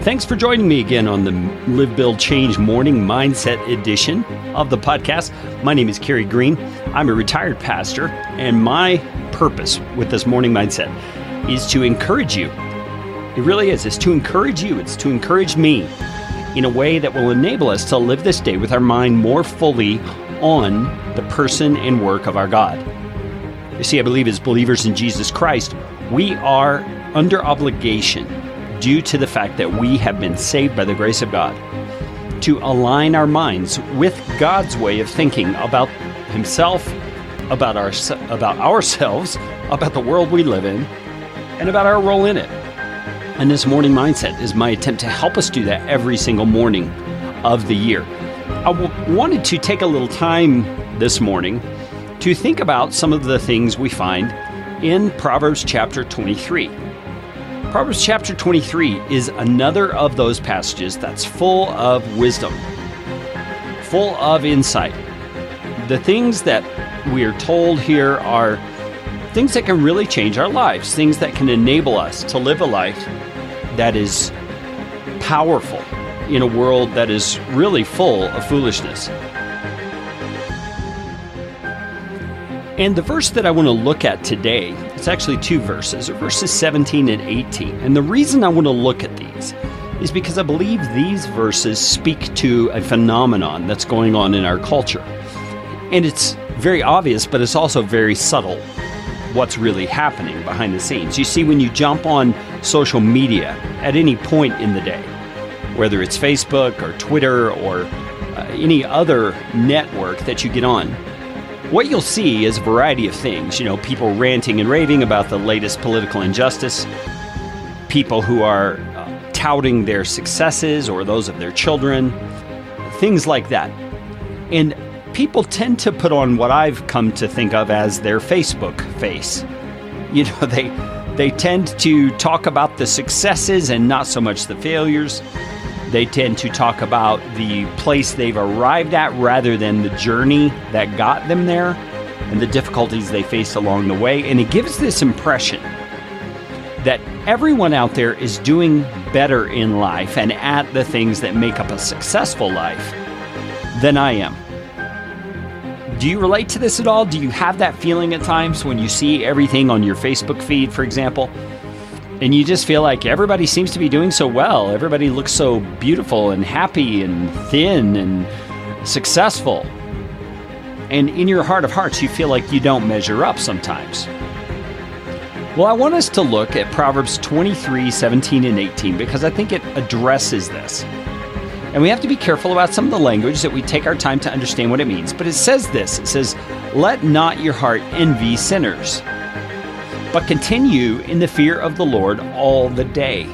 Thanks for joining me again on the Live, Build, Change Morning Mindset edition of the podcast. My name is Kerry Green. I'm a retired pastor, and my purpose with this morning mindset is to encourage you. It really is. It's to encourage you. It's to encourage me in a way that will enable us to live this day with our mind more fully on the person and work of our God. You see, I believe as believers in Jesus Christ, we are under obligation due to the fact that we have been saved by the grace of God to align our minds with God's way of thinking about Himself, about ourselves, about the world we live in, and about our role in it. And this morning mindset is my attempt to help us do that every single morning of the year. I wanted to take a little time this morning to think about some of the things we find in Proverbs chapter 23. Proverbs chapter 23 is another of those passages that's full of wisdom, full of insight. The things that we are told here are things that can really change our lives, things that can enable us to live a life that is powerful in a world that is really full of foolishness. And the verse that I want to look at today, it's actually two verses, verses 17 and 18. And the reason I want to look at these is because I believe these verses speak to a phenomenon that's going on in our culture. And it's very obvious, but it's also very subtle what's really happening behind the scenes. You see, when you jump on social media at any point in the day, whether it's Facebook or Twitter or any other network that you get on, what you'll see is a variety of things. People ranting and raving about the latest political injustice, people who are touting their successes or those of their children, things like that. And people tend to put on what I've come to think of as their Facebook face. They tend to talk about the successes and not so much the failures. They tend to talk about the place they've arrived at rather than the journey that got them there and the difficulties they faced along the way. And it gives this impression that everyone out there is doing better in life and at the things that make up a successful life than I am. Do you relate to this at all? Do you have that feeling at times when you see everything on your Facebook feed, for example? And you just feel like everybody seems to be doing so well. Everybody looks so beautiful and happy and thin and successful. And in your heart of hearts, you feel like you don't measure up sometimes. Well, I want us to look at Proverbs 23, 17, and 18 because I think it addresses this. And we have to be careful about some of the language that we take our time to understand what it means. But it says this. It says, "Let not your heart envy sinners, but continue in the fear of the Lord all the day.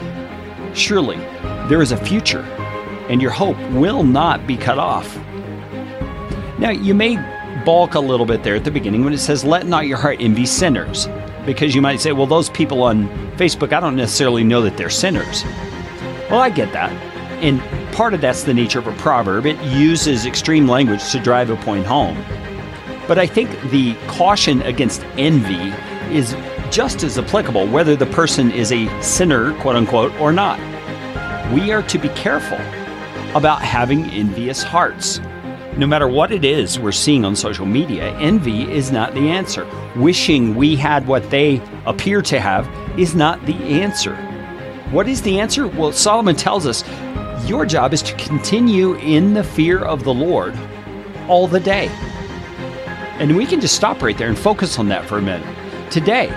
Surely there is a future, and your hope will not be cut off." Now, you may balk a little bit there at the beginning when it says, "Let not your heart envy sinners," because you might say, well, those people on Facebook, I don't necessarily know that they're sinners. Well, I get that. And part of that's the nature of a proverb. It uses extreme language to drive a point home. But I think the caution against envy is just as applicable whether the person is a sinner, quote unquote, or not. We are to be careful about having envious hearts. No matter what it is we're seeing on social media, envy is not the answer. Wishing we had what they appear to have is not the answer. What is the answer? Well, Solomon tells us your job is to continue in the fear of the Lord all the day. And we can just stop right there and focus on that for a minute. Today,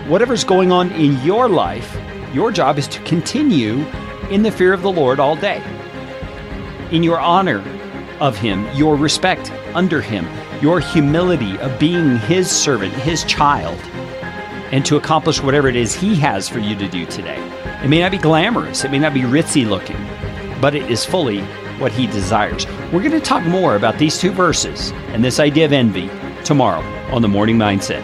whatever's going on in your life, your job is to continue in the fear of the Lord all day. In your honor of Him, your respect under Him, your humility of being His servant, His child, and to accomplish whatever it is He has for you to do today. It may not be glamorous, it may not be ritzy looking, but it is fully what He desires. We're going to talk more about these two verses and this idea of envy tomorrow on The Morning Mindset.